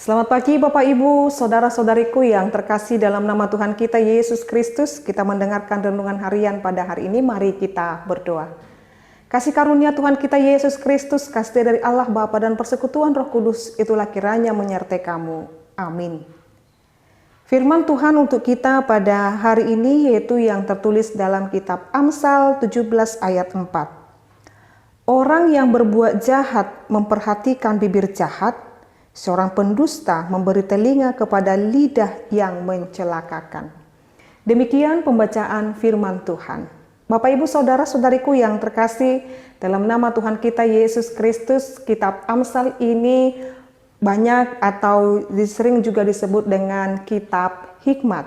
Selamat pagi Bapak Ibu, saudara-saudariku yang terkasih dalam nama Tuhan kita Yesus Kristus. Kita mendengarkan renungan harian pada hari ini, mari kita berdoa. Kasih karunia Tuhan kita Yesus Kristus, kasih dari Allah Bapa dan persekutuan Roh Kudus, itulah kiranya menyertai kamu. Amin. Firman Tuhan untuk kita pada hari ini yaitu yang tertulis dalam kitab Amsal 17 ayat 4. Orang yang berbuat jahat memperhatikan bibir jahat, seorang pendusta memberi telinga kepada lidah yang mencelakakan. Demikian pembacaan firman Tuhan. Bapak Ibu saudara-saudariku yang terkasih, dalam nama Tuhan kita Yesus Kristus, kitab Amsal ini banyak atau sering juga disebut dengan kitab hikmat,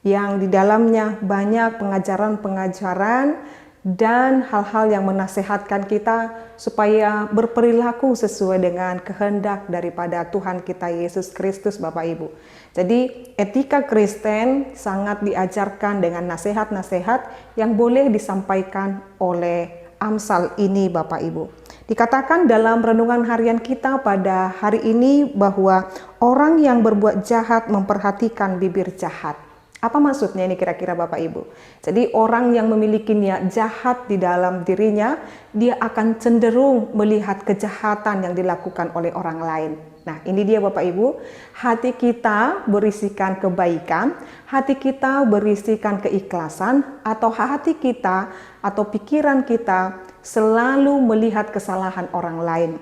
yang di dalamnya banyak pengajaran-pengajaran dan hal-hal yang menasehatkan kita supaya berperilaku sesuai dengan kehendak daripada Tuhan kita Yesus Kristus, Bapak Ibu. Jadi etika Kristen sangat diajarkan dengan nasihat-nasihat yang boleh disampaikan oleh Amsal ini, Bapak Ibu. Dikatakan dalam renungan harian kita pada hari ini bahwa orang yang berbuat jahat memperhatikan bibir jahat. Apa maksudnya ini kira-kira Bapak Ibu? Jadi orang yang memiliki niat jahat di dalam dirinya, dia akan cenderung melihat kejahatan yang dilakukan oleh orang lain. Nah, ini dia Bapak Ibu, hati kita berisikan kebaikan, hati kita berisikan keikhlasan, atau hati kita atau pikiran kita selalu melihat kesalahan orang lain.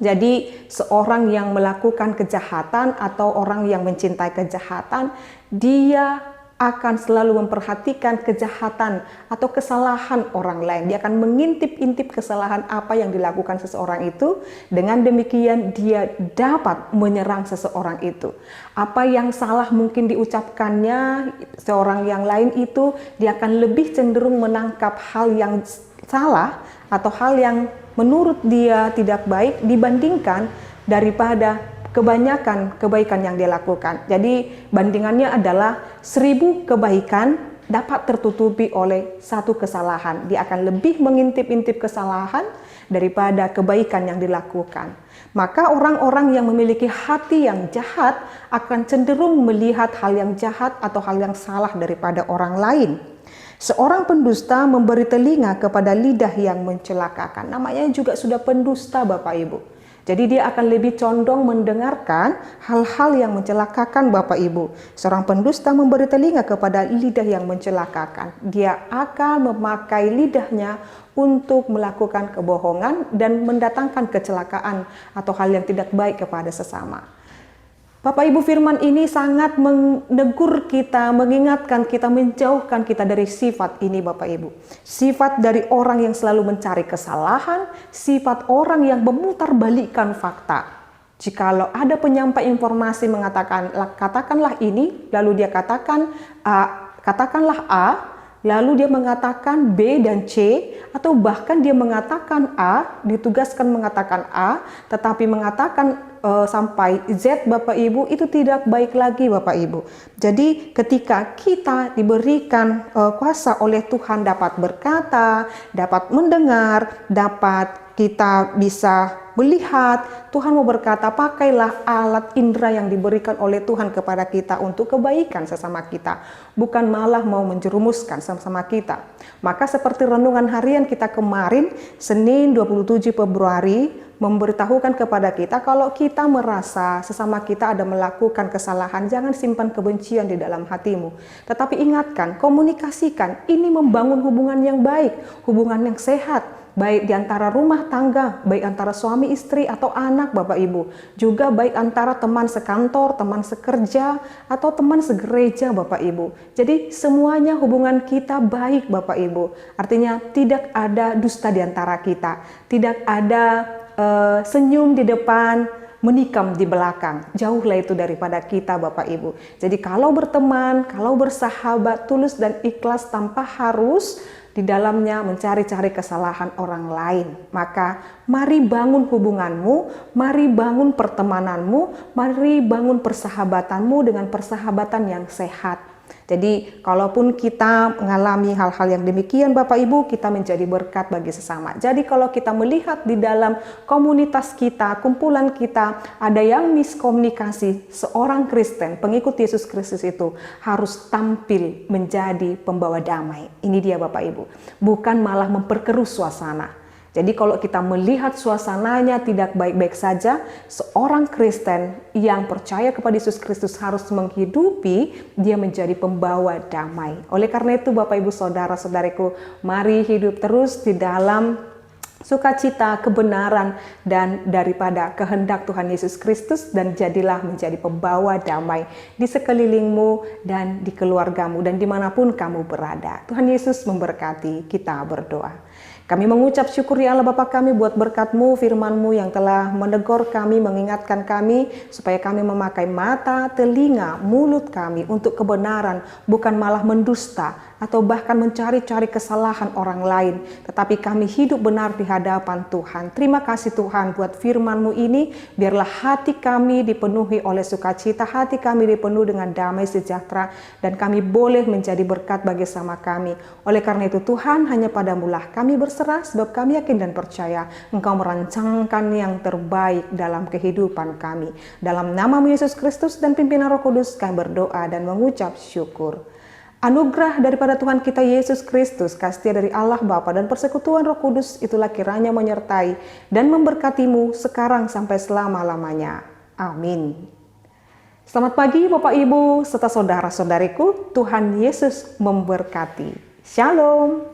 Jadi seorang yang melakukan kejahatan atau orang yang mencintai kejahatan, dia akan selalu memperhatikan kejahatan atau kesalahan orang lain. Dia akan mengintip-intip kesalahan apa yang dilakukan seseorang itu. Dengan demikian dia dapat menyerang seseorang itu. Apa yang salah mungkin diucapkannya seorang yang lain itu, dia akan lebih cenderung menangkap hal yang salah atau hal yang menurut dia tidak baik dibandingkan daripada kebanyakan kebaikan yang dia lakukan. Jadi bandingannya adalah 1000 kebaikan dapat tertutupi oleh 1 kesalahan. Dia akan lebih mengintip-intip kesalahan daripada kebaikan yang dilakukan. Maka orang-orang yang memiliki hati yang jahat akan cenderung melihat hal yang jahat atau hal yang salah daripada orang lain. Seorang pendusta memberi telinga kepada lidah yang mencelakakan. Namanya juga sudah pendusta Bapak Ibu. Jadi dia akan lebih condong mendengarkan hal-hal yang mencelakakan Bapak Ibu. Seorang pendusta memberi telinga kepada lidah yang mencelakakan. Dia akan memakai lidahnya untuk melakukan kebohongan dan mendatangkan kecelakaan atau hal yang tidak baik kepada sesama. Bapak Ibu, firman ini sangat menegur kita, mengingatkan kita, menjauhkan kita dari sifat ini Bapak Ibu. Sifat dari orang yang selalu mencari kesalahan, sifat orang yang memutarbalikkan fakta. Jikalau ada penyampai informasi mengatakan, katakanlah ini, lalu dia katakan katakanlah A, lalu dia mengatakan B dan C, atau bahkan dia mengatakan A, ditugaskan mengatakan A, tetapi mengatakan sampai Z Bapak Ibu, itu tidak baik lagi Bapak Ibu. Jadi ketika kita diberikan kuasa oleh Tuhan dapat berkata, dapat mendengar, dapat kita bisa melihat, Tuhan mau berkata, pakailah alat indera yang diberikan oleh Tuhan kepada kita untuk kebaikan sesama kita, bukan malah mau menjerumuskan sesama kita. Maka seperti renungan harian kita kemarin, Senin 27 Februari, memberitahukan kepada kita kalau kita merasa sesama kita ada melakukan kesalahan, jangan simpan kebencian di dalam hatimu. Tetapi ingatkan, komunikasikan, ini membangun hubungan yang baik, hubungan yang sehat, baik di antara rumah tangga, baik antara suami istri atau anak Bapak Ibu, juga baik antara teman sekantor, teman sekerja, atau teman segereja Bapak Ibu. Jadi semuanya hubungan kita baik Bapak Ibu. Artinya tidak ada dusta di antara kita, tidak ada senyum di depan, menikam di belakang. Jauhlah itu daripada kita Bapak Ibu. Jadi kalau berteman, kalau bersahabat tulus dan ikhlas tanpa harus di dalamnya mencari-cari kesalahan orang lain, maka mari bangun hubunganmu, mari bangun pertemananmu, mari bangun persahabatanmu dengan persahabatan yang sehat. Jadi kalaupun kita mengalami hal-hal yang demikian Bapak Ibu, kita menjadi berkat bagi sesama. Jadi kalau kita melihat di dalam komunitas kita, kumpulan kita, ada yang miskomunikasi, seorang Kristen, pengikut Yesus Kristus itu harus tampil menjadi pembawa damai. Ini dia Bapak Ibu, bukan malah memperkeruh suasana. Jadi kalau kita melihat suasananya tidak baik-baik saja, seorang Kristen yang percaya kepada Yesus Kristus harus menghidupi, dia menjadi pembawa damai. Oleh karena itu Bapak Ibu Saudara-saudariku, mari hidup terus di dalam sukacita, kebenaran, dan daripada kehendak Tuhan Yesus Kristus, dan jadilah menjadi pembawa damai di sekelilingmu dan di keluargamu dan dimanapun kamu berada. Tuhan Yesus memberkati. Kita berdoa. Kami mengucap syukur ya Allah Bapa kami buat berkat-Mu, firman-Mu yang telah menegur kami, mengingatkan kami supaya kami memakai mata, telinga, mulut kami untuk kebenaran, bukan malah mendusta atau bahkan mencari-cari kesalahan orang lain, tetapi kami hidup benar di hadapan Tuhan. Terima kasih Tuhan buat firman-Mu ini, biarlah hati kami dipenuhi oleh sukacita, hati kami dipenuhi dengan damai sejahtera, dan kami boleh menjadi berkat bagi sama kami. Oleh karena itu Tuhan, hanya padamu-lah kami berserah, sebab kami yakin dan percaya Engkau merancangkan yang terbaik dalam kehidupan kami. Dalam nama-Mu Yesus Kristus dan pimpinan Roh Kudus kami berdoa dan mengucap syukur. Anugerah daripada Tuhan kita Yesus Kristus, kasih dari Allah Bapa dan persekutuan Roh Kudus itulah kiranya menyertai dan memberkatimu sekarang sampai selama-lamanya. Amin. Selamat pagi Bapak Ibu serta saudara-saudariku, Tuhan Yesus memberkati. Shalom.